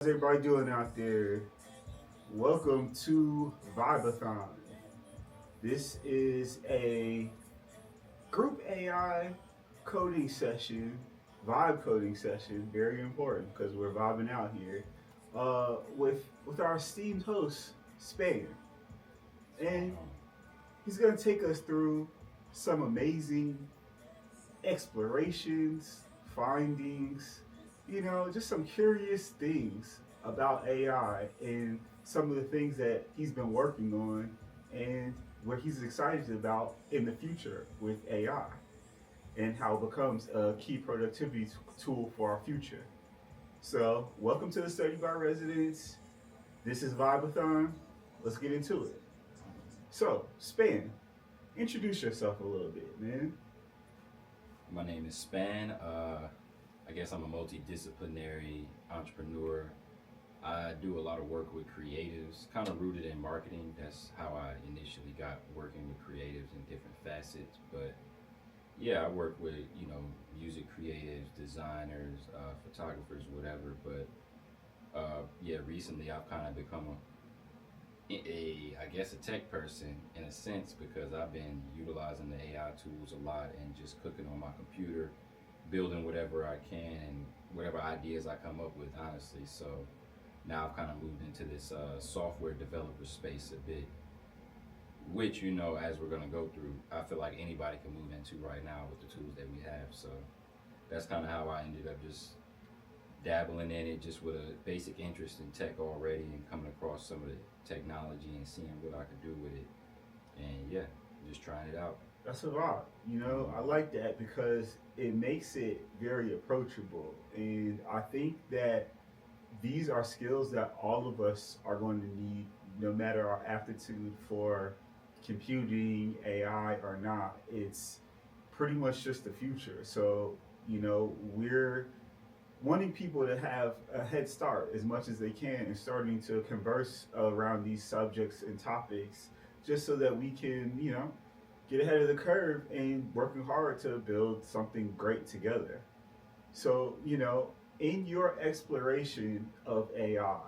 How's everybody doing out there? Welcome to VIBE-A-THON. This is a group AI coding session, vibe coding session, very important because we're vibing out here, with our esteemed host, SPANNN. And he's going to take us through some amazing explorations, findings, just some curious things about AI and some of the things that he's been working on and what he's excited about in the future with AI and how it becomes a key productivity tool for our future. So, welcome to the Study by Residents. This is VIBE-A-THON. Let's get into it. So, Span, introduce yourself a little bit, man. My name is Span. I guess I'm a multidisciplinary entrepreneur. I do a lot of work with creatives, kind of rooted in marketing. That's how I initially got working with creatives in different facets. But yeah, I work with music creatives, designers, photographers, whatever. But yeah, recently I've kind of become I guess a tech person in a sense because I've been utilizing the AI tools a lot and just cooking on my computer, building whatever I can and whatever ideas I come up with, honestly. So now I've kind of moved into this software developer space a bit, which as we're gonna go through, I feel like anybody can move into right now with the tools that we have. So that's kind of how I ended up just dabbling in it, just with a basic interest in tech already, and coming across some of the technology and seeing what I could do with it. And yeah, just trying it out. That's a vibe. I like that because it makes it very approachable. And I think that these are skills that all of us are going to need, no matter our aptitude for computing, AI, or not. It's pretty much just the future. So, we're wanting people to have a head start as much as they can and starting to converse around these subjects and topics just so that we can, get ahead of the curve and working hard to build something great together. So, in your exploration of AI,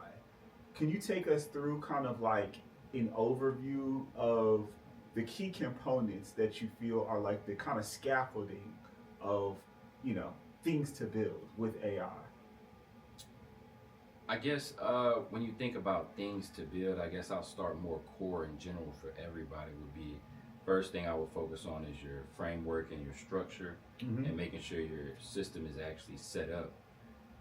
can you take us through kind of like an overview of the key components that you feel are like the kind of scaffolding of, you know, things to build with AI? I guess when you think about things to build, I guess I'll start more core in general for everybody. Would be first thing I would focus on is your framework and your structure, Mm-hmm. and making sure your system is actually set up.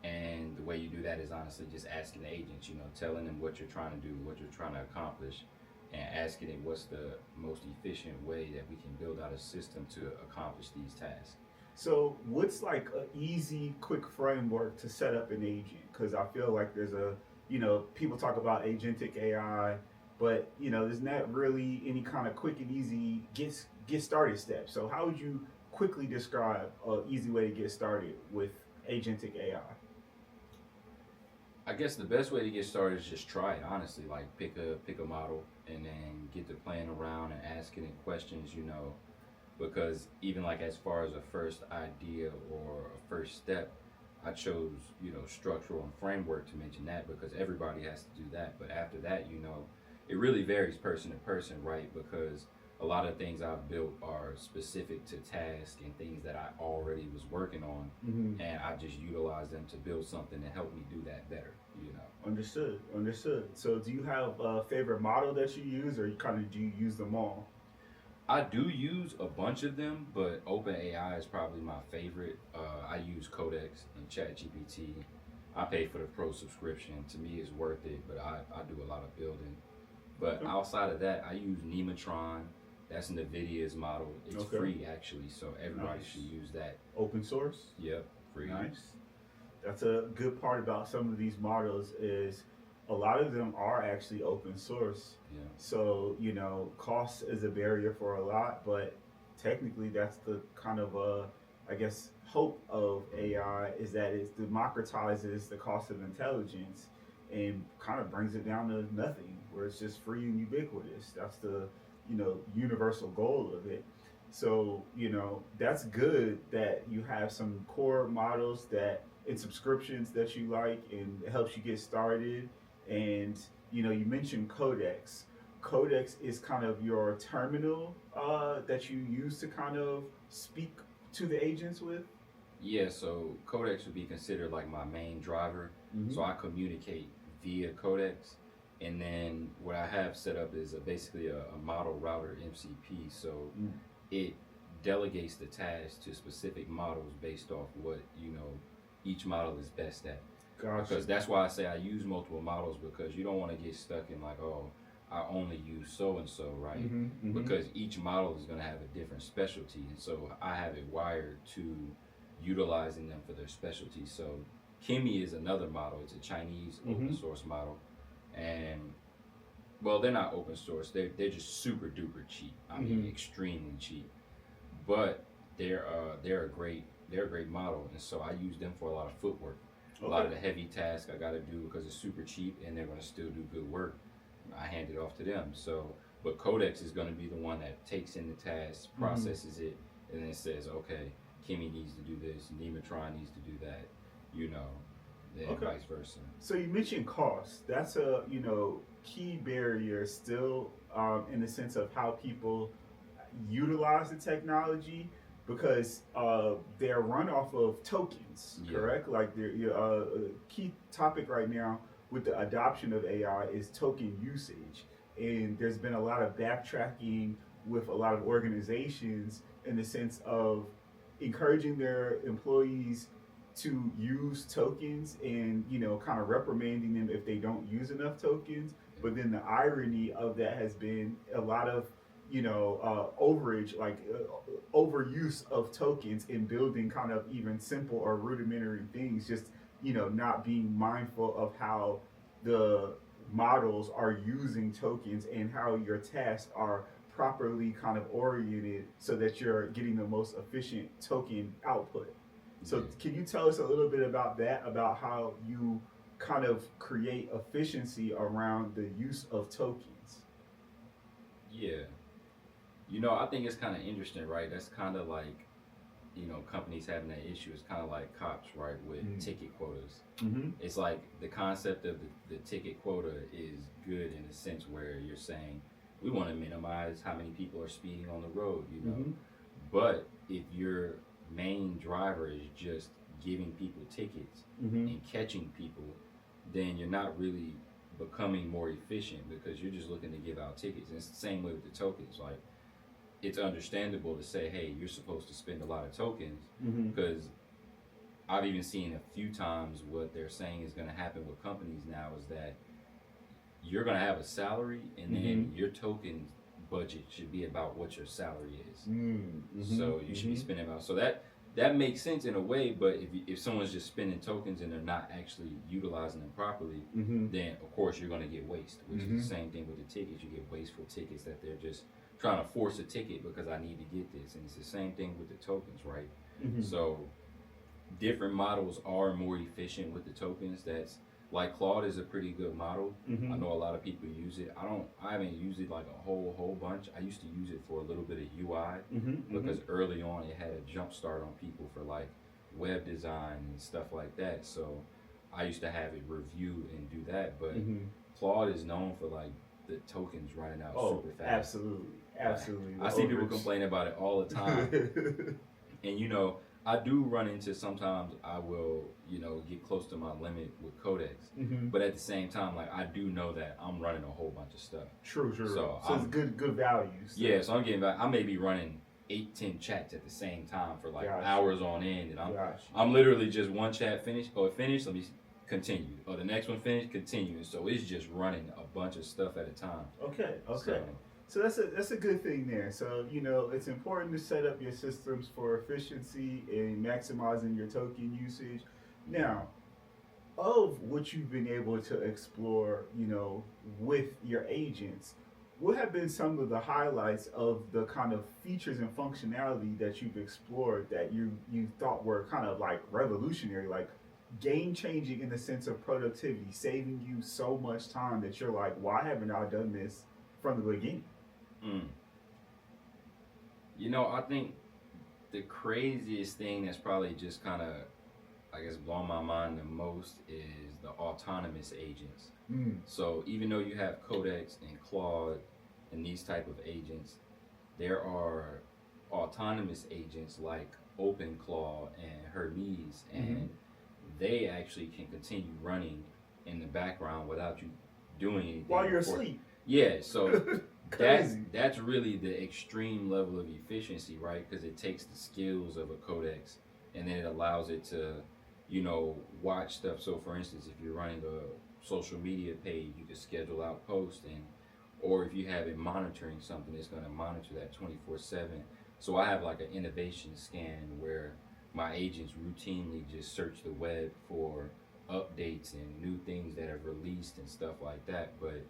And the way you do that is honestly just asking the agents, telling them what you're trying to do, what you're trying to accomplish, and asking it what's the most efficient way that we can build out a system to accomplish these tasks. So, what's like an easy, quick framework to set up an agent? Because I feel like people talk about agentic AI, but there's not really any kind of quick and easy get started steps. So, how would you quickly describe an easy way to get started with agentic AI? I guess the best way to get started is just try it. Honestly, like pick a model and then get to playing around and asking it questions. Because even like as far as a first idea or a first step, I chose structural and framework to mention that because everybody has to do that. But after that, it really varies person to person, right? Because a lot of things I've built are specific to tasks and things that I already was working on, Mm-hmm. and I just utilize them to build something to help me do that better. Understood. Understood. So, do you have a favorite model that you use, or do you use them all? I do use a bunch of them, but OpenAI is probably my favorite. I use Codex and ChatGPT. I pay for the pro subscription. To me, it's worth it, but I do a lot of building. But Okay. outside of that, I use Nematron. That's NVIDIA's model. It's Okay. free actually, so everybody Nice. should use that. Open source. Yep, free. Nice. That's a good part about some of these models is a lot of them are actually open source. Yeah. So, cost is a barrier for a lot, but technically that's the kind of I guess hope of AI is that it democratizes the cost of intelligence and kind of brings it down to nothing, where it's just free and ubiquitous. That's the, universal goal of it. So, that's good that you have some core models that and subscriptions that you like, and it helps you get started. And you mentioned Codex. Codex is kind of your terminal that you use to kind of speak to the agents with. Yeah, so codecs would be considered like my main driver. Mm-hmm. So I communicate via codecs. And then what I have set up is basically a model router MCP. So Mm. it delegates the tasks to specific models based off what, each model is best at. Gotcha. Because that's why I say I use multiple models, because you don't want to get stuck in like, oh, I only use so and so, right? Mm-hmm. Mm-hmm. Because each model is going to have a different specialty. And so I have it wired to utilizing them for their specialty. So Kimi is another model. It's a Chinese open source model. And well, they're not open source. They're just super duper cheap. I mean, extremely cheap. But they're a great model. And so I use them for a lot of footwork. A lot of the heavy tasks I got to do, because it's super cheap and they're going to still do good work, I hand it off to them. So, but Codex is going to be the one that takes in the task, processes it, and then says, okay, Kimmy needs to do this, Nematron needs to do that, then vice versa. So you mentioned cost. That's a key barrier still, in the sense of how people utilize the technology, because they're run off of tokens, correct? Like a key topic right now with the adoption of AI is token usage. And there's been a lot of backtracking with a lot of organizations in the sense of encouraging their employees to use tokens, and kind of reprimanding them if they don't use enough tokens. But then the irony of that has been a lot of overage, like overuse of tokens in building kind of even simple or rudimentary things, just not being mindful of how the models are using tokens and how your tasks are properly kind of oriented so that you're getting the most efficient token output. So can you tell us a little bit about that, about how you kind of create efficiency around the use of tokens? Yeah. I think it's kind of interesting, right? That's kind of like, companies having that issue. It's kind of like cops, right, with ticket quotas. It's like the concept of the ticket quota is good in a sense where you're saying, we want to minimize how many people are speeding on the road, But if your main driver is just giving people tickets and catching people, then you're not really becoming more efficient, because you're just looking to give out tickets. And it's the same way with the tokens. Like, it's understandable to say, hey, you're supposed to spend a lot of tokens, because I've even seen a few times what they're saying is going to happen with companies now is that you're going to have a salary, and then your token budget should be about what your salary is. So you should be spending about, so that makes sense in a way. But if someone's just spending tokens and they're not actually utilizing them properly, then of course you're going to get waste, which is the same thing with the tickets. You get wasteful tickets that they're just trying to force a ticket because I need to get this. And it's the same thing with the tokens, right? So different models are more efficient with the tokens. That's like Claude is a pretty good model. I know a lot of people use it. I haven't used it like a whole bunch. I used to use it for a little bit of UI, because early on it had a jump start on people for like web design and stuff like that. So I used to have it review and do that. But Claude is known for like the tokens running out super fast. Absolutely. I see people complain about it all the time. And I do run into, sometimes I will, get close to my limit with codecs. But at the same time, like, I do know that I'm running a whole bunch of stuff. True. So it's good values. Yeah, so I'm getting back. I may be running 8-10 chats at the same time for like hours on end, and I'm literally just one chat finished. Oh, it finished. Let me continue. Oh, the next one finished. Continue. So it's just running a bunch of stuff at a time. Okay. So that's a good thing there. So it's important to set up your systems for efficiency and maximizing your token usage. Now, of what you've been able to explore, with your agents, what have been some of the highlights of the kind of features and functionality that you've explored that you thought were kind of like revolutionary, like game changing in the sense of productivity, saving you so much time that you're like, why haven't I done this from the beginning? I think the craziest thing that's probably just kind of I guess blowing my mind the most is the autonomous agents. Mm. So even though you have Codex and Claude and these type of agents, there are autonomous agents like OpenClaw and Hermes, and they actually can continue running in the background without you doing anything While you're asleep. Yeah, so Crazy. that's really the extreme level of efficiency, right? Because it takes the skills of a codex and then it allows it to, watch stuff. So, for instance, if you're running a social media page, you can schedule out posts, and or if you have it monitoring something, it's going to monitor that 24/7. So I have like an innovation scan where my agents routinely just search the web for updates and new things that have released and stuff like that. But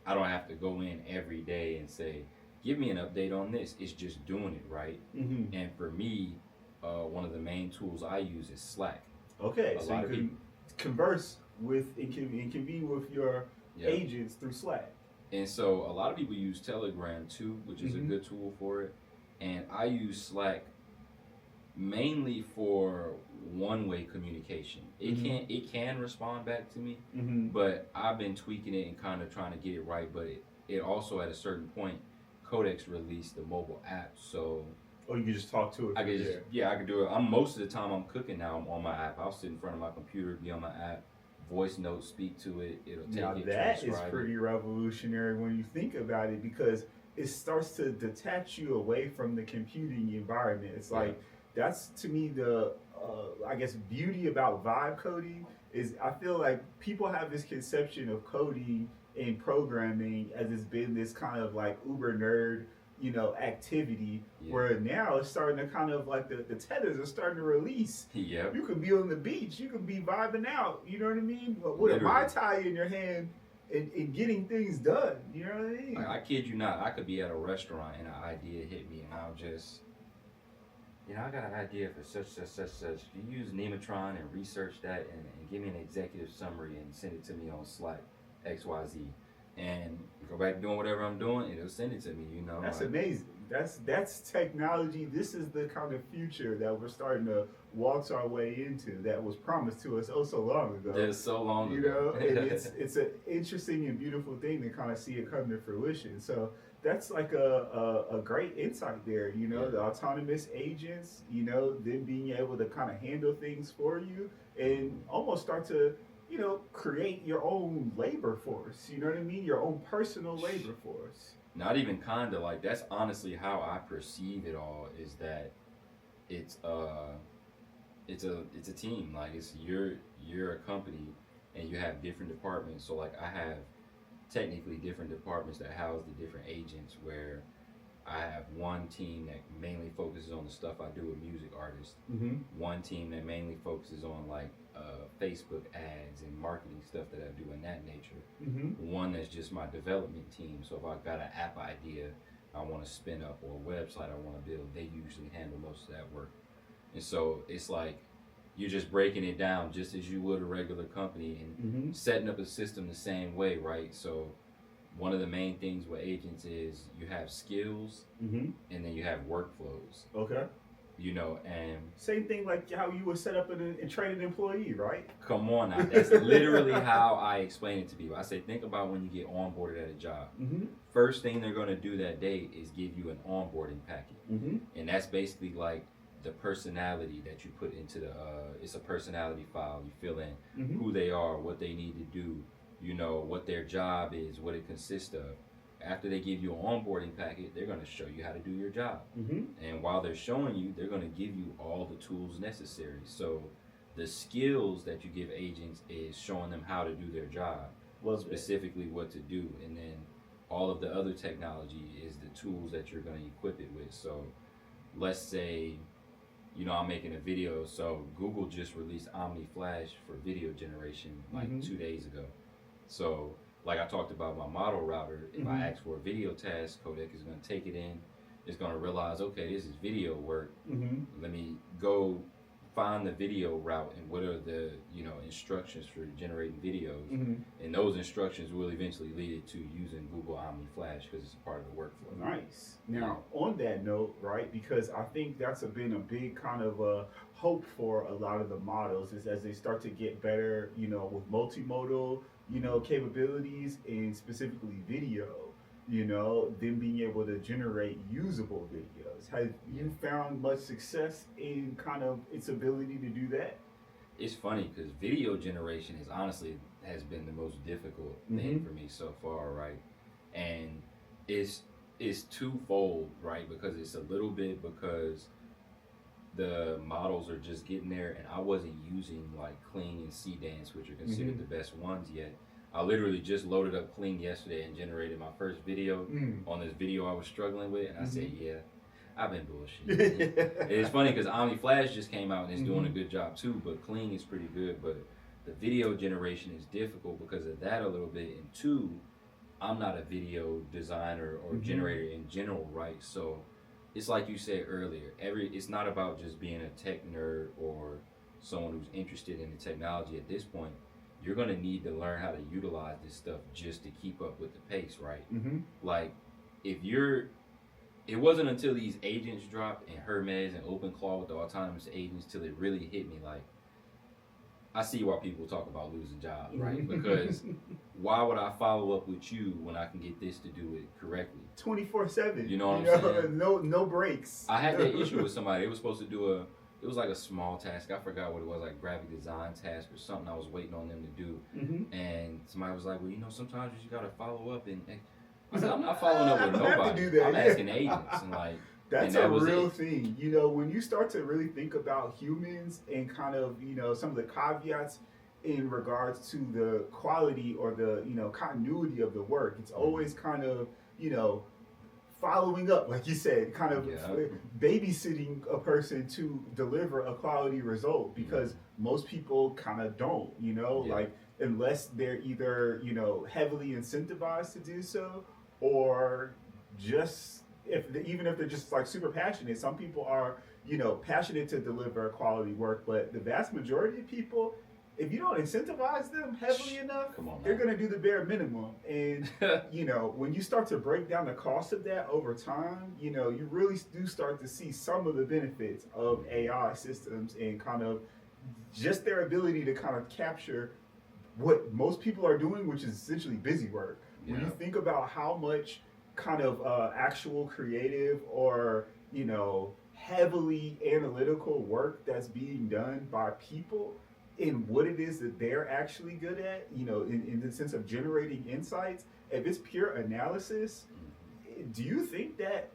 I don't have to go in every day and say, give me an update on this. It's just doing it, right? Mm-hmm. And for me, one of the main tools I use is Slack. Okay, A so lot you of can people, converse with and convene with your yeah. agents through Slack. And so a lot of people use Telegram too, which is a good tool for it. And I use Slack mainly for one-way communication. It can respond back to me, but I've been tweaking it and kind of trying to get it right. But it also at a certain point, Codex released the mobile app, so Or you can just talk to it. I could I could do it. I'm most of the time I'm cooking now. I'm on my app. I'll sit in front of my computer, be on my app, voice notes, speak to it. It'll take Now it. that is transcribe pretty revolutionary when you think about it, because it starts to detach you away from the computing environment. It's like that's to me the I guess beauty about vibe coding is I feel like people have this conception of coding and programming as it's been this kind of like uber nerd activity, where now it's starting to kind of like the tethers are starting to release. Yep. You could be on the beach, you could be vibing out, you know what I mean? But with a Literally. Mai Tai in your hand and getting things done, you know what I mean? I kid you not, I could be at a restaurant and an idea hit me, and I'll just, I got an idea for such. You use Nematron and research that and give me an executive summary and send it to me on Slack, XYZ. And go back doing whatever I'm doing, and it'll send it to me, That's amazing. That's technology. This is the kind of future that we're starting to waltz our way into, that was promised to us so long ago. That's so long ago. And it's an interesting and beautiful thing to kind of see it come to fruition. So that's like a great insight there, the autonomous agents, them being able to kind of handle things for you and almost start to create your own labor force. You know what I mean? Your own personal labor force. Not even kinda, like that's honestly how I perceive it all, is that it's a team. Like you're a company and you have different departments. So like I have technically different departments that house the different agents, where I have one team that mainly focuses on the stuff I do with music artists. One team that mainly focuses on like Facebook ads and marketing stuff that I do in that nature. One that's just my development team. So if I've got an app idea I want to spin up or a website I want to build, they usually handle most of that work. And so it's like you're just breaking it down just as you would a regular company and setting up a system the same way, right? So one of the main things with agents is you have skills and then you have workflows. Okay. And same thing like how you would set up and train an employee, right? Come on now, that's literally how I explain it to people. I say, think about when you get onboarded at a job. First thing they're going to do that day is give you an onboarding packet, and that's basically like the personality that you put into it's a personality file. You fill in who they are, what they need to do, what their job is, what it consists of. After they give you an onboarding packet, they're going to show you how to do your job. And while they're showing you, they're going to give you all the tools necessary. So the skills that you give agents is showing them how to do their job, specifically what to do. And then all of the other technology is the tools that you're going to equip it with. So let's say, I'm making a video. So Google just released Omni Flash for video generation like 2 days ago. So like I talked about my model router, if I ask for a video task, Codec is going to take it in. It's going to realize, okay, this is video work. Let me go find the video route and what are the instructions for generating videos, Hmm. and those instructions will eventually lead it to using Google Omni Flash because it's a part of the workflow. Nice. Now, on that note, right, because I think that's been a big kind of hope for a lot of the models is as they start to get better, with multimodal, capabilities and specifically video, them being able to generate usable videos. Have you found much success in kind of its ability to do that? It's funny because video generation is honestly has been the most difficult thing for me so far, right? And it's it's twofold, right? Because it's a little bit because the models are just getting there, and I wasn't using like Kling and Dance, which are considered the best ones yet. I literally just loaded up Kling yesterday and generated my first video on this video I was struggling with, and I said, "Yeah, I've been bullshitting." It's funny because Omni Flash just came out and it's doing a good job too, but Kling is pretty good. But the video generation is difficult because of that a little bit, and two, I'm not a video designer or generator in general, right? So it's like you said earlier, it's not about just being a tech nerd or someone who's interested in the technology at this point. You're gonna need to learn how to utilize this stuff just to keep up with the pace, right? Like if you're it wasn't until these agents dropped and Hermes and OpenClaw with the autonomous agents till it really hit me like I see why people talk about losing jobs, right? Because why would I follow up with you when I can get this to do it correctly? 24/7. You know what I'm saying? No breaks. I had that issue with somebody. They were supposed to do it was like a small task. I forgot what it was, like graphic design task or something I was waiting on them to do. And somebody was like, well, sometimes you just got to follow up. And I said, I'm not following up with nobody. I'm asking agents. And like, that's and a real thing. When you start to really think about humans and kind of, some of the caveats in regards to the quality or the, continuity of the work, it's always kind of, following up, like you said, kind of babysitting a person to deliver a quality result because most people kind of don't, like unless they're either, heavily incentivized to do so or just even if they're just like super passionate. Some people are, passionate to deliver quality work, but the vast majority of people, if you don't incentivize them heavily enough, they're going to do the bare minimum. And, when you start to break down the cost of that over time, you really do start to see some of the benefits of AI systems and kind of just their ability to kind of capture what most people are doing, which is essentially busy work. When you think about how much kind of actual creative or, heavily analytical work that's being done by people, in what it is that they're actually good at, in the sense of generating insights, if it's pure analysis, do you think that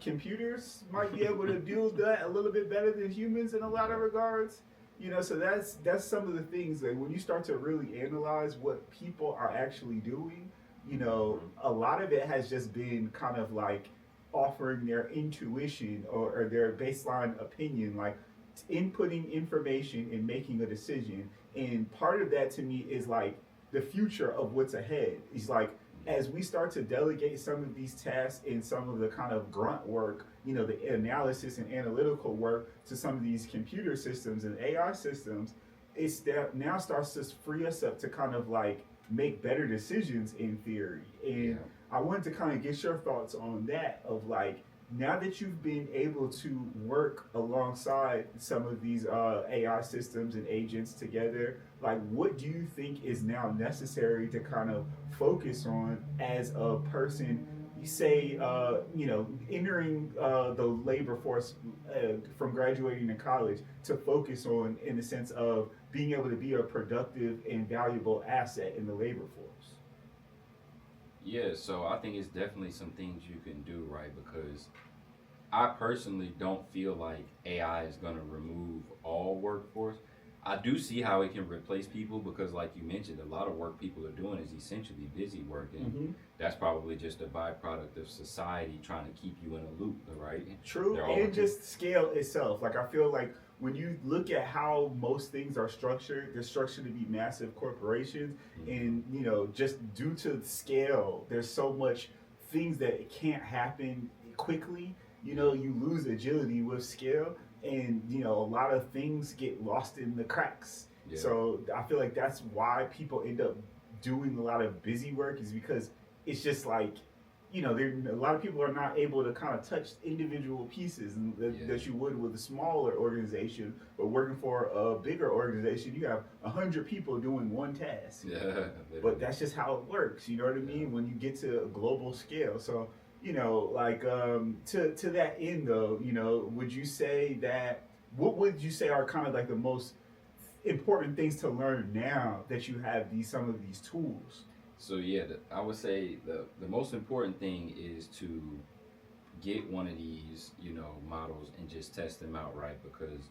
computers might be able to do that a little bit better than humans in a lot of regards? So that's some of the things that when you start to really analyze what people are actually doing, a lot of it has just been kind of like offering their intuition or their baseline opinion, like inputting information and making a decision. And part of that to me is like the future of what's ahead. It's like as we start to delegate some of these tasks and some of the kind of grunt work, the analysis and analytical work to some of these computer systems and AI systems, it's that now starts to free us up to kind of like make better decisions in theory. And I wanted to kind of get your thoughts on that of like, now that you've been able to work alongside some of these AI systems and agents together, like what do you think is now necessary to kind of focus on as a person, say, entering the labor force from graduating to college to focus on in the sense of being able to be a productive and valuable asset in the labor force? Yeah, so I think it's definitely some things you can do, right? Because I personally don't feel like AI is going to remove all workforce. I do see how it can replace people because, like you mentioned, a lot of work people are doing is essentially busy work, and that's probably just a byproduct of society trying to keep you in a loop, right? True, and just scale itself. Like I feel like when you look at how most things are structured, they're structured to be massive corporations, and just due to scale, there's so much things that it can't happen quickly. You lose agility with scale. and you know, a lot of things get lost in the cracks. Yeah. So I feel like that's why people end up doing a lot of busy work, is because it's just like, you know, a lot of people are not able to kind of touch individual pieces that you would with a smaller organization. But working for a bigger organization, you have 100 people doing one task. Yeah. But that's just how it works. You know what I mean? When you get to a global scale. So, you know, like to that end though, you know, would you say that, what would you say are kind of like the most important things to learn now that you have some of these tools? So yeah, I would say the most important thing is to get one of these, you know, models and just test them out, right? Because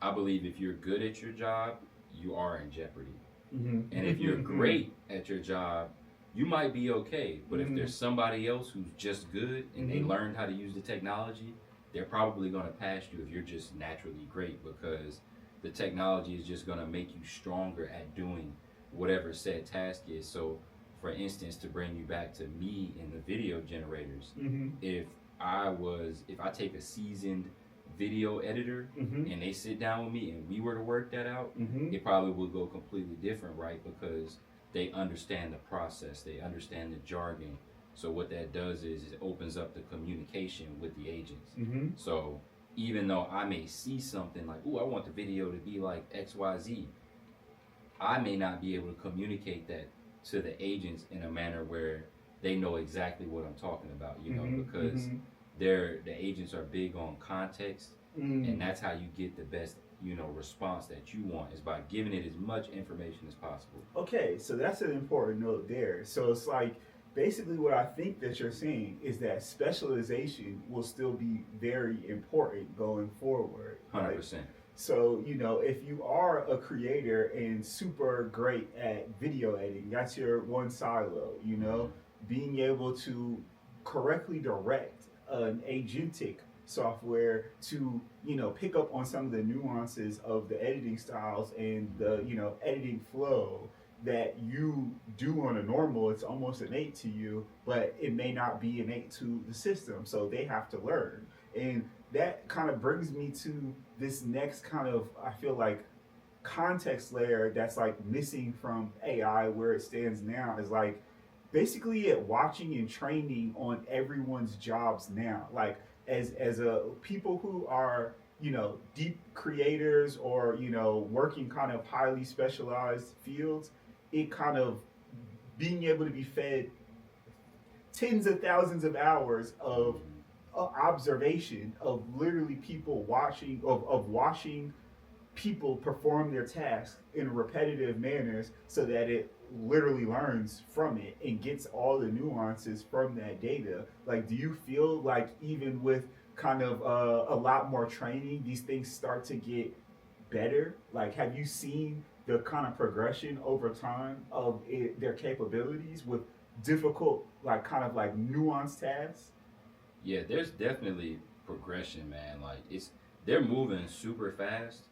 I believe if you're good at your job, you are in jeopardy. Mm-hmm. And if you're great at your job, you might be okay. But if there's somebody else who's just good and they learned how to use the technology, they're probably going to pass you if you're just naturally great, because the technology is just going to make you stronger at doing whatever said task is. So for instance, to bring you back to me in the video generators, if I take a seasoned video editor and they sit down with me and we were to work that out, it probably would go completely different, right? Because they understand the process, they understand the jargon. So what that does is it opens up the communication with the agents. So even though I may see something like, "Ooh, I want the video to be like XYZ," I may not be able to communicate that to the agents in a manner where they know exactly what I'm talking about, you know, because the agents are big on context, and that's how you get the best, you know, response that you want, is by giving it as much information as possible. Okay, so that's an important note there. So it's like, basically what I think that you're saying is that specialization will still be very important going forward. 100%. Right? So, you know, if you are a creator and super great at video editing, that's your one silo, you know, being able to correctly direct an agentic software to, you know, pick up on some of the nuances of the editing styles and the, you know, editing flow that you do on a normal. It's almost innate to you, but it may not be innate to the system. So they have to learn. And that kind of brings me to this next kind of, I feel like, context layer that's like missing from AI where it stands now, is like basically it watching and training on everyone's jobs now. Like as a people who are, you know, deep creators or, you know, working kind of highly specialized fields, it kind of being able to be fed tens of thousands of hours of observation of literally people watching, of watching people perform their tasks in repetitive manners, so that it literally learns from it and gets all the nuances from that data. Like, do you feel like even with kind of a lot more training, these things start to get better? Like, have you seen the kind of progression over time of their capabilities with difficult, like kind of like nuanced tasks? Yeah, there's definitely progression, man. Like they're moving super fast,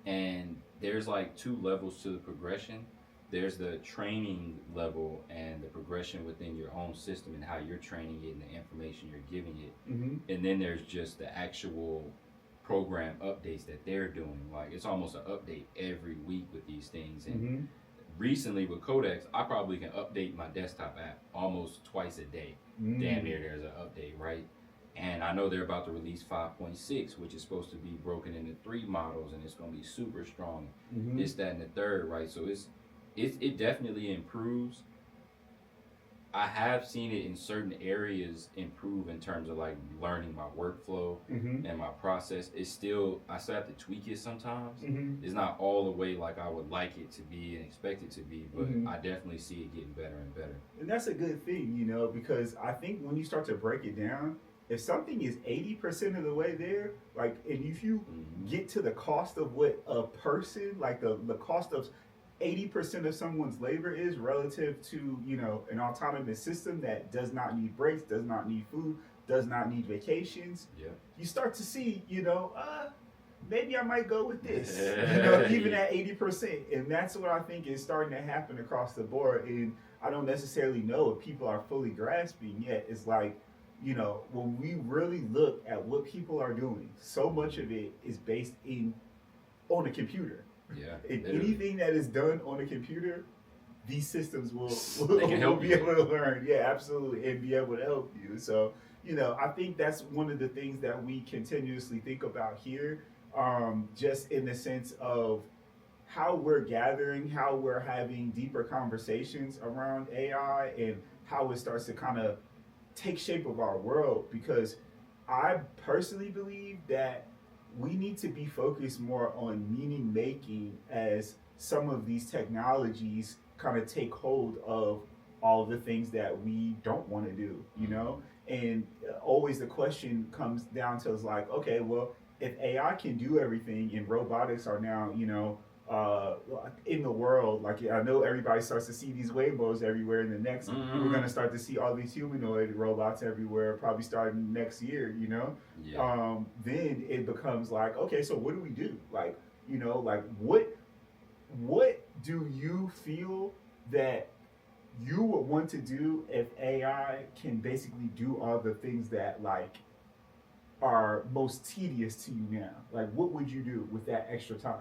and there's like two levels to the progression. There's the training level and the progression within your own system and how you're training it and the information you're giving it. And then there's just the actual program updates that they're doing. Like it's almost an update every week with these things. And recently with Codex, I probably can update my desktop app almost twice a day. Damn near there's an update, right? And I know they're about to release 5.6, which is supposed to be broken into 3 models, and it's going to be super strong. This, that, and the third, right? So it definitely improves. I have seen it in certain areas improve in terms of like learning my workflow and my process. It's still, I still have to tweak it sometimes. It's not all the way like I would like it to be and expect it to be, but I definitely see it getting better and better. And that's a good thing, you know, because I think when you start to break it down, if something is 80% of the way there, like, and if you get to the cost of what a person, like the cost of 80% of someone's labor is relative to, you know, an autonomous system that does not need breaks, does not need food, does not need vacations, you start to see, you know, maybe I might go with this, you know, even at 80%. And that's what I think is starting to happen across the board. And I don't necessarily know if people are fully grasping yet. It's like, when we really look at what people are doing, so much of it is based in on a computer. Yeah, And literally. anything that is done on a computer, these systems They can help be you. able to learn. Yeah, absolutely, and be able to help you. So, I think that's one of the things that we continuously think about here, just in the sense of how we're gathering, how we're having deeper conversations around AI, and how it starts to kind of take shape of our world. Because I personally believe that we need to be focused more on meaning making as some of these technologies kind of take hold of all the things that we don't want to do. And always the question comes down to is like, okay, well, if AI can do everything and robotics are now, uh, in the world, like I know everybody starts to see these Waymos everywhere. In the next, we're Mm-hmm. gonna start to see all these humanoid robots everywhere, probably starting next year. Yeah. Then it becomes like, okay, so what do we do? Like, like what do you feel that you would want to do if AI can basically do all the things that like are most tedious to you now? Like, what would you do with that extra time?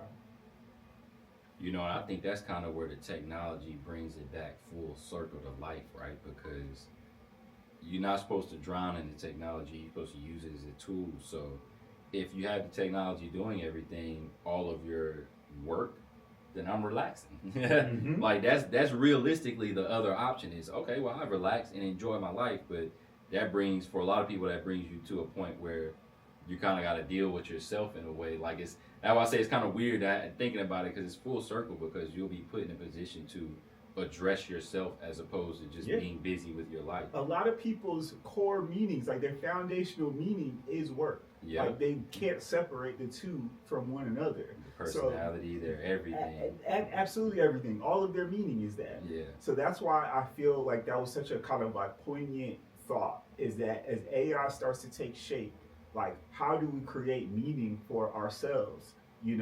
And I think that's kind of where the technology brings it back full circle to life, right? Because you're not supposed to drown in the technology. You're supposed to use it as a tool. So if you have the technology doing everything, all of your work, then I'm relaxing. Mm-hmm. Like that's realistically the other option is okay. Well, I relax and enjoy my life, but that brings for a lot of people that brings you to a point where you kind of got to deal with yourself in a way. Like it's that's why I say it's kind of weird that thinking about it because it's full circle because you'll be put in a position to address yourself as opposed to just Yeah. being busy with your life. A lot of people's core meanings, like their foundational meaning, is work. Yeah, Like they can't separate the two from one another. the So personality, their everything. absolutely everything, all of their meaning is that. Yeah, So that's why I feel like that was such a kind of like poignant thought. Is that as AI starts to take shape, like how do we create meaning for ourselves? yeah.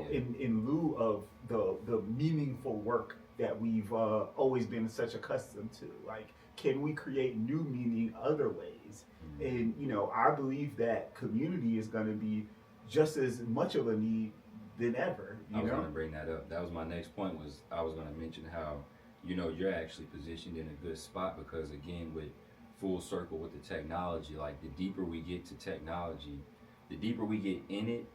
In lieu of the meaningful work that we've always been such accustomed to. Like, can we create new meaning other ways? Mhm. And I believe that community is going to be just as much of a need than ever. I was gonna bring that up. That was my next point. Was I was gonna mention how you're actually positioned in a good spot because again with full circle with the technology, like the deeper we get to technology, the deeper we get in it,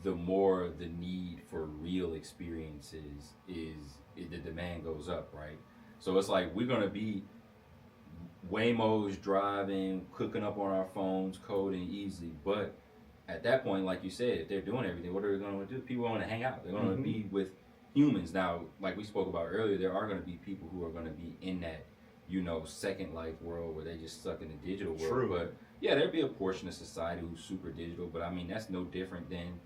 the more the need for real experiences the demand goes up, right? So it's like we're gonna be Waymo's driving, cooking up on our phones, coding easily, but at that point, like you said, if they're doing everything, what are they going to do? People want to hang out. They're going to Mm-hmm. be with humans. Now, like we spoke about earlier, there are going to be people who are going to be in that, second life world where they just stuck in the digital world. True. But yeah, there'd be a portion of society who's super digital. But I mean, that's no different than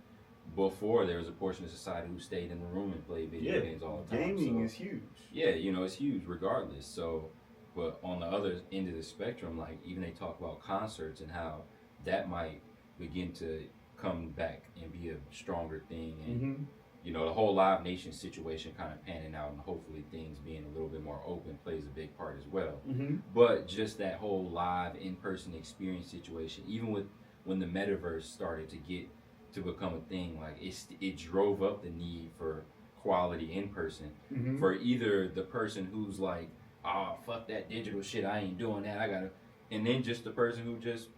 before there was a portion of society who stayed in the room and played video Yeah, games all the time. gaming So is huge. yeah, it's huge regardless. So, but on the other end of the spectrum, like even they talk about concerts and how that might begin to come back and be a stronger thing, and Mm-hmm. the whole Live Nation situation kind of panning out, and hopefully things being a little bit more open plays a big part as well. Mm-hmm. But just that whole live in-person experience situation, even with when the metaverse started to become a thing, like it drove up the need for quality in person Mm-hmm. for either the person who's like, oh fuck that digital shit, I ain't doing that, I gotta, and then just the person who just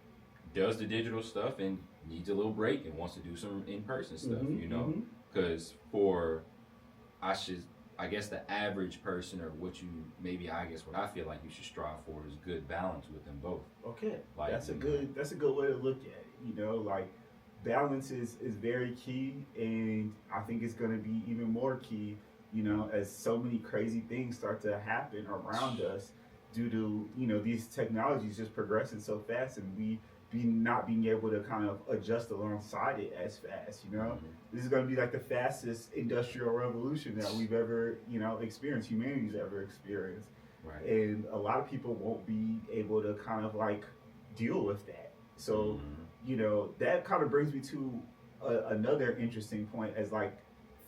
does the digital stuff and needs a little break and wants to do some in-person stuff, Mm-hmm. because for I should I guess the average person or what you maybe I guess what I feel like you should strive for is good balance with them both. Okay, Like that's a good way to look at it. Like balance is very key, and I think it's going to be even more key. As so many crazy things start to happen around us due to these technologies just progressing so fast, and we be not being able to kind of adjust alongside it as fast. This is going to be like the fastest industrial revolution that we've ever experienced, humanity's ever experienced, right. and a lot of people won't be able to kind of like deal with that. So, that kind of brings me to another interesting point as like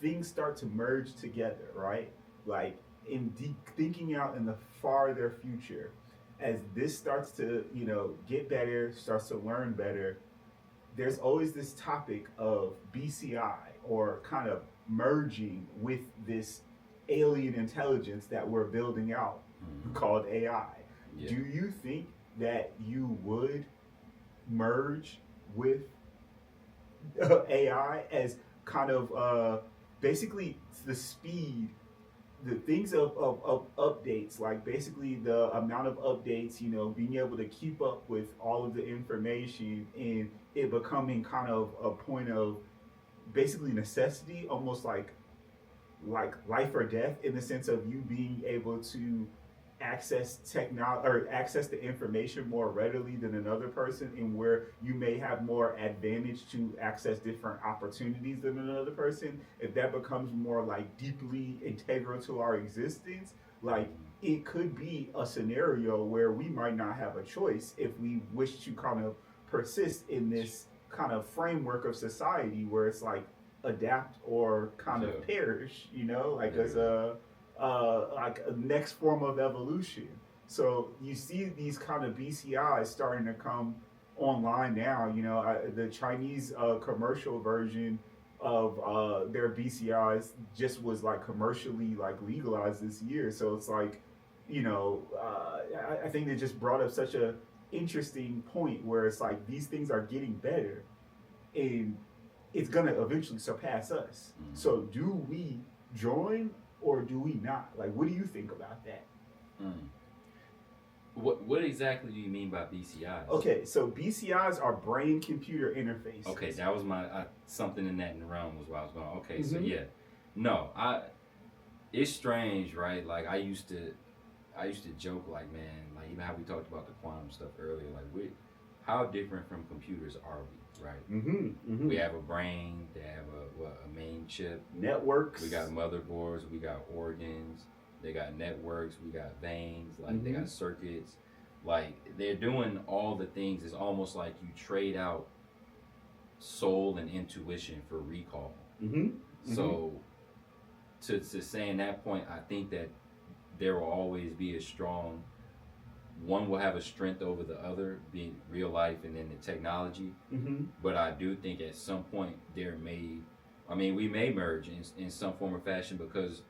things start to merge together, right? Like in thinking out in the farther future, as this starts to, get better, starts to learn better, there's always this topic of BCI, or kind of merging with this alien intelligence that we're building out, called AI. Yeah. Do you think that you would merge with AI as kind of basically the speed, the things of updates, like basically the amount of updates, being able to keep up with all of the information, and it becoming kind of a point of basically necessity, almost like life or death, in the sense of you being able to access technology or access the information more readily than another person, and where you may have more advantage to access different opportunities than another person, if that becomes more like deeply integral to our existence, like it could be a scenario where we might not have a choice if we wish to kind of persist in this kind of framework of society where it's like adapt or kind of perish, like as a like a next form of evolution. So you see these kind of BCIs starting to come online now. The Chinese commercial version of their BCIs just was like commercially like legalized this year. So it's like, I think they just brought up such a interesting point where it's like these things are getting better, and it's gonna eventually surpass us. So do we join or do we not? Like, what do you think about that? What exactly do you mean by BCIs? Okay, so BCIs are brain computer interfaces. Okay, that was my something in that realm was where I was going. Okay, so yeah, no, it's strange, right? Like I used to joke, like, man, like even how we talked about the quantum stuff earlier, like how different from computers are we, right? We have a brain, they have a main chip, networks, we got motherboards, we got organs, they got networks, we got veins, like they got circuits, like they're doing all the things. It's almost like you trade out soul and intuition for recall. So to saying that point, I think that there will always be a strong one, will have a strength over the other, being real life and then the technology. But I do think at some point we may merge in some form or fashion, because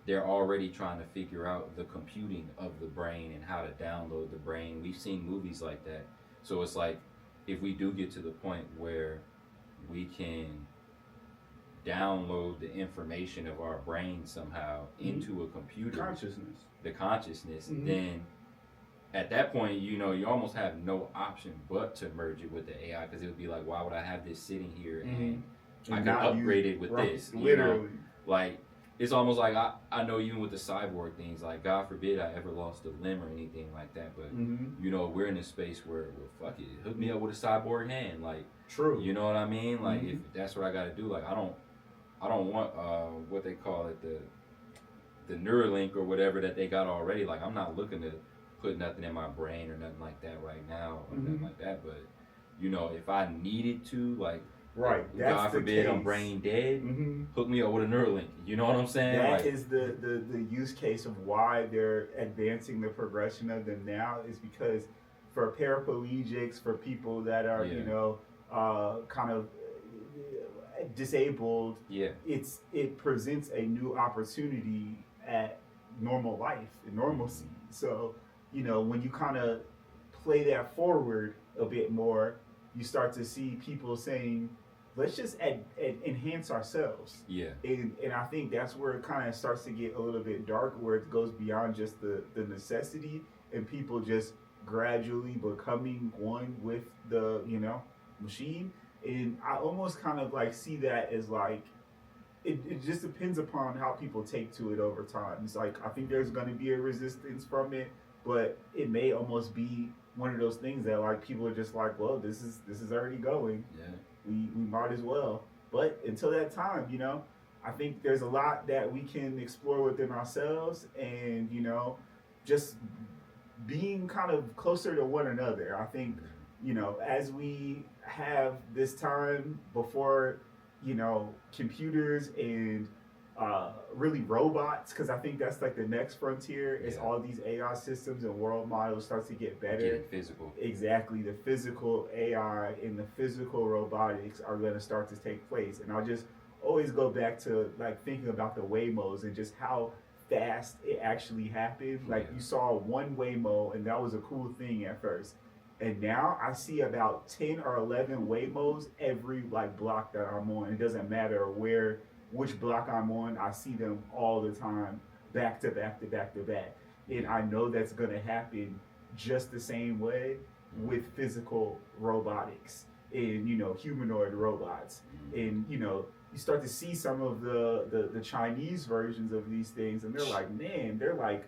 they're already trying to figure out the computing of the brain and how to download the brain. We've seen movies like that. So it's like, if we do get to the point where we can download the information of our brain somehow into a computer, the consciousness, then at that point, you almost have no option but to merge it with the AI, because it would be like, why would I have this sitting here and I can upgrade it with this? Literally. Like, it's almost like I know even with the cyborg things, like God forbid I ever lost a limb or anything like that, but we're in a space where fuck it, hook me up with a cyborg hand, like, true. You know what I mean? Like, if that's what I got to do, like I don't want what they call it, the Neuralink or whatever that they got already. Like, I'm not looking to put nothing in my brain or nothing like that right now, or nothing like that. But if I needed to, like, right, God forbid I'm brain dead, hook me up with a Neuralink. You know what I'm saying? That is the use case of why they're advancing the progression of them now, is because for paraplegics, for people that are kind of disabled, it presents a new opportunity at normal life and normalcy. So when you kind of play that forward a bit more, you start to see people saying, let's just enhance ourselves. And I think that's where it kind of starts to get a little bit dark, where it goes beyond just the necessity, and people just gradually becoming one with the machine. And I almost kind of like see that as like, it just depends upon how people take to it over time. It's like, I think there's going to be a resistance from it, but it may almost be one of those things that like people are just like, well, this is already going. We might as well. But until that time, I think there's a lot that we can explore within ourselves, and just being kind of closer to one another. I think as we have this time before computers and really robots, because I think that's like the next frontier. Is Yeah. all these AI systems and world models starts to get better. Getting physical. Exactly, the physical AI and the physical robotics are going to start to take place, and I'll just always go back to like thinking about the Waymos and just how fast it actually happened. Like Yeah. you saw one Waymo, and that was a cool thing at first. And now I see about 10 or 11 Waymos every like block that I'm on. It doesn't matter where which block I'm on. I see them all the time, back to back to back to back. And Yeah. I know that's going to happen just the same way with physical robotics and humanoid robots. And you start to see some of the Chinese versions of these things, and they're like, man, they're like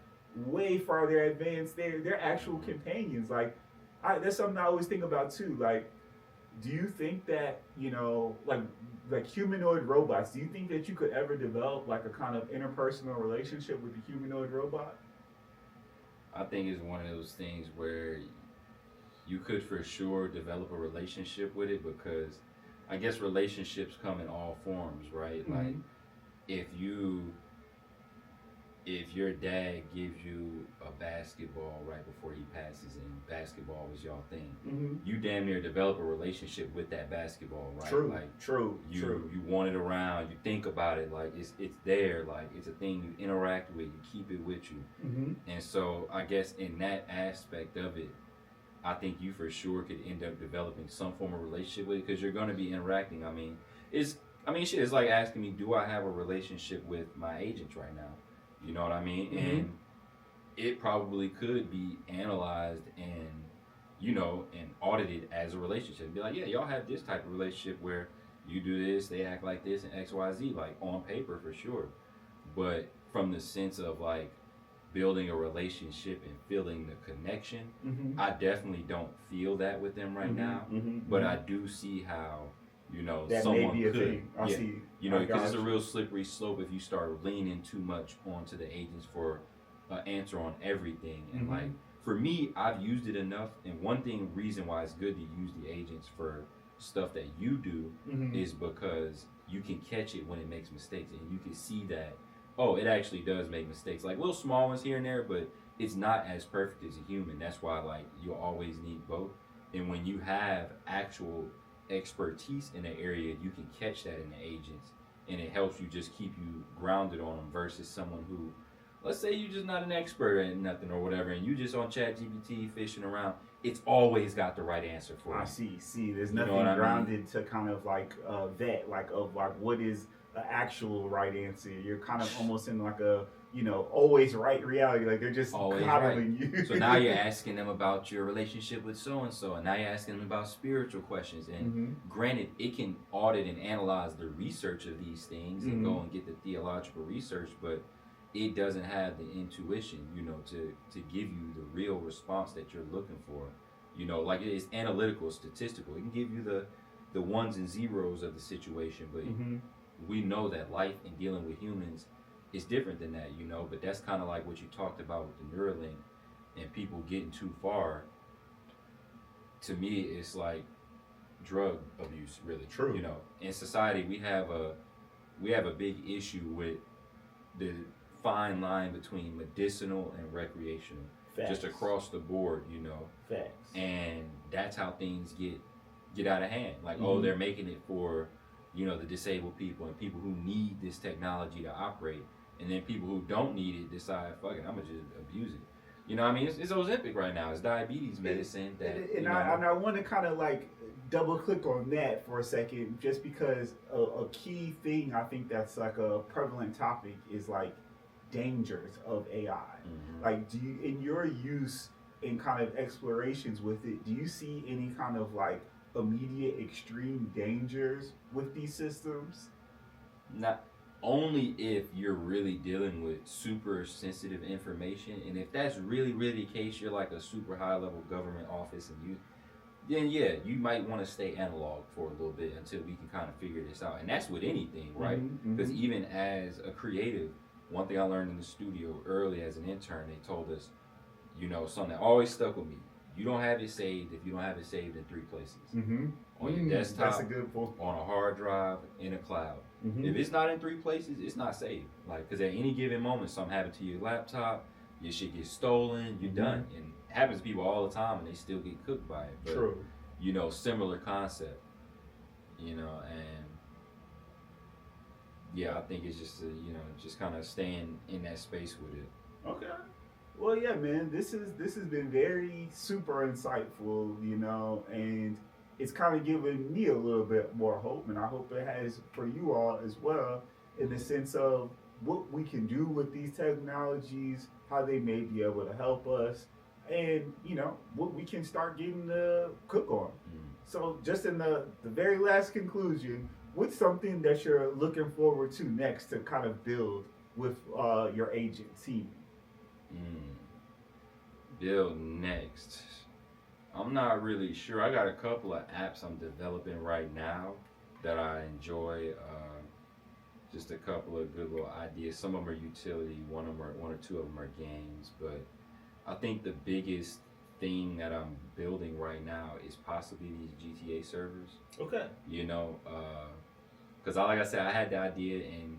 way farther advanced. They're actual companions. Like, that's something I always think about too. Like, do you think that like humanoid robots? Do you think that you could ever develop like a kind of interpersonal relationship with a humanoid robot? I think it's one of those things where you could for sure develop a relationship with it, because I guess relationships come in all forms, right? Mm-hmm. Like if your dad gives you a basketball right before he passes and basketball was y'all thing, Mm-hmm. you damn near develop a relationship with that basketball, right? True. Like True. you True. you want it around, you think about it, like it's there, like it's a thing you interact with, you keep it with you. Mm-hmm. And so I guess in that aspect of it, I think you for sure could end up developing some form of relationship with it, because you're going to be interacting. Shit, it's like asking me, do I have a relationship with my agents right now? You know what I mean? Mm-hmm. And it probably could be analyzed and audited as a relationship. Be like, yeah, y'all have this type of relationship where you do this, they act like this, and X, Y, Z, like on paper for sure. But from the sense of like building a relationship and feeling the connection, Mm-hmm. I definitely don't feel that with them right Mm-hmm. now. Mm-hmm. But I do see how that someone may be a could, thing. I see. because it's a real slippery slope if you start leaning too much onto the agents for an answer on everything. And Mm-hmm. like for me, I've used it enough. And one reason why it's good to use the agents for stuff that you do Mm-hmm. is because you can catch it when it makes mistakes, and you can see that, oh, it actually does make mistakes, like little small ones here and there, but it's not as perfect as a human. That's why like you'll always need both. And when you have actual expertise in an area, you can catch that in the agents, and it helps you just keep you grounded on them versus someone who, let's say you're just not an expert at nothing or whatever, and you just on ChatGPT fishing around. It's always got the right answer for you. I see. There's You know nothing what I mean? grounded to kind of like vet, like of like what is the actual right answer. You're kind of almost in like a always right reality. Like they're just Always coddling you. So now you're asking them about your relationship with so and so, and now you're asking them about spiritual questions. And Mm-hmm. granted, it can audit and analyze the research of these things and go and get the theological research, but it doesn't have the intuition, to give you the real response that you're looking for. Like it's analytical, statistical. It can give you the ones and zeros of the situation, but Mm-hmm. we know that life and dealing with humans is different than that, but that's kind of like what you talked about with the Neuralink and people getting too far. To me, it's like drug abuse, really. True. In society, we have a big issue with the fine line between medicinal and recreational, Facts. just across the board, Facts. and that's how things get out of hand. Like, oh, they're making it for the disabled people and people who need this technology to operate, and then people who don't need it decide, fuck it, I'm gonna just abuse it. It's Ozempic right now. It's diabetes medicine and I want to kind of like double click on that for a second, just because a key thing I think that's like a prevalent topic is like dangers of AI. Mm-hmm. Like, do you, in your use and kind of explorations with it, do you see any kind of like immediate extreme dangers with these systems? Not only if you're really dealing with super sensitive information, and if that's really the case, you're like a super high level government office, and then yeah, you might want to stay analog for a little bit until we can kind of figure this out. And that's with anything, right? Because even as a creative, one thing I learned in the studio early as an intern, they told us, something that always stuck with me. you don't have it saved, if you don't have it saved in 3 places, Mm-hmm. on your That's desktop, a good point. on a hard drive, in a cloud. Mm-hmm. If it's not in 3 places, it's not saved. Like, because at any given moment, something happened to your laptop, your shit gets stolen, you're done. And it happens to people all the time, and they still get cooked by it. But, True. you know, similar concept. You know, and yeah, I think it's just you know, just kind of staying in that space with it. Okay. Well, yeah, man. This has been very super insightful, you know, and it's kind of given me a little bit more hope, and I hope it has for you all as well, in the sense of what we can do with these technologies, how they may be able to help us, and you know what we can start getting to cook on. So, just in the very last conclusion, what's something that you're looking forward to next to kind of build with your agent team? Build next. I'm not really sure. I got a couple of apps I'm developing right now that I enjoy. Just a couple of good little ideas. Some of them are utility. One or two of them are games. But I think the biggest thing that I'm building right now is possibly these GTA servers. Okay. You know, because like I said, I had the idea, and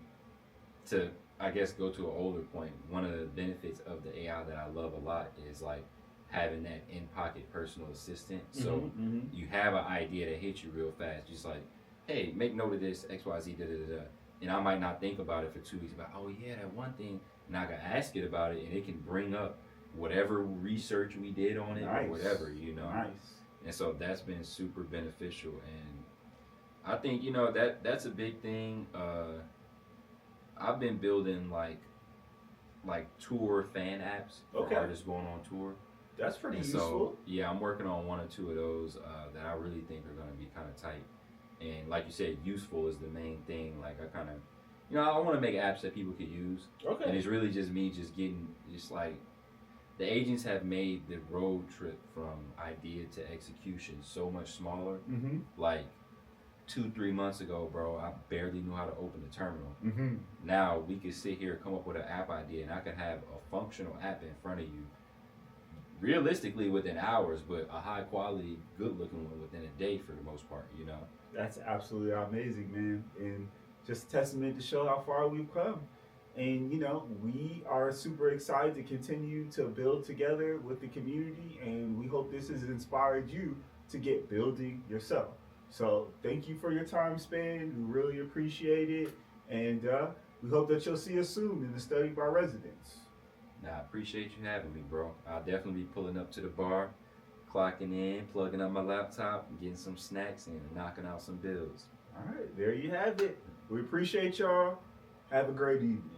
to I guess go to an older point, one of the benefits of the AI that I love a lot is like having that in pocket personal assistant. So you have an idea that hits you real fast, just like, hey, make note of this XYZ da da da da, and I might not think about it for 2 weeks. About, oh yeah, that one thing, and I can ask it about it, and it can bring up whatever research we did on it or whatever, you know. Nice. And so that's been super beneficial, and I think, you know, that's a big thing. I've been building like tour fan apps for artists going on tour. That's pretty And useful. so yeah, I'm working on one or two of those that I really think are going to be kind of tight. And like you said, useful is the main thing. Like I kind of, you know, I want to make apps that people could use. Okay. And it's really just me just getting, just like, the agents have made the road trip from idea to execution so much smaller. Like 2-3 months ago, bro, I barely knew how to open the terminal. Now we can sit here, come up with an app idea, and I can have a functional app in front of you, realistically within hours, but a high quality, good looking one within a day for the most part, you know. That's absolutely amazing, man, and just a testament to show how far we've come. And you know, we are super excited to continue to build together with the community, and we hope this has inspired you to get building yourself. So thank you for your time, Span. We really appreciate it, and we hope that you'll see us soon in the Study by Residence. Nah, I appreciate you having me, bro. I'll definitely be pulling up to the bar, clocking in, plugging up my laptop, getting some snacks, and knocking out some bills. All right, there you have it. We appreciate y'all. Have a great evening.